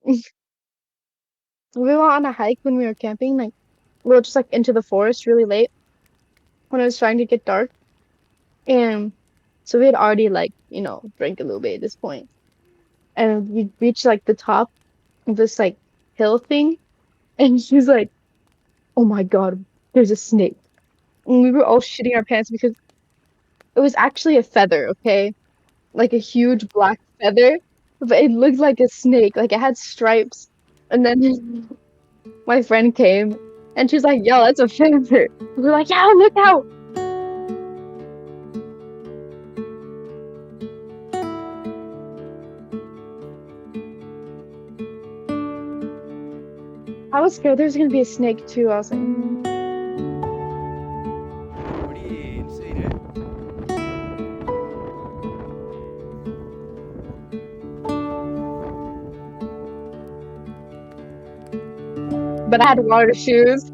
We went on a hike when we were camping, like we were just like into the forest really late when it was starting to get dark. And so we had already like, drank a little bit at this point. And we reached like the top of this like hill thing. And she's like, "Oh my God, there's a snake." And we were all shitting our pants because it was actually a feather, okay? Like a huge black feather, but it looked like a snake. Like it had stripes. And then my friend came and she's like, "Yo, that's a feather." We're like, "Yeah, look out." I was scared there was gonna be a snake too. I was like, Pretty insane, eh? but I had water shoes.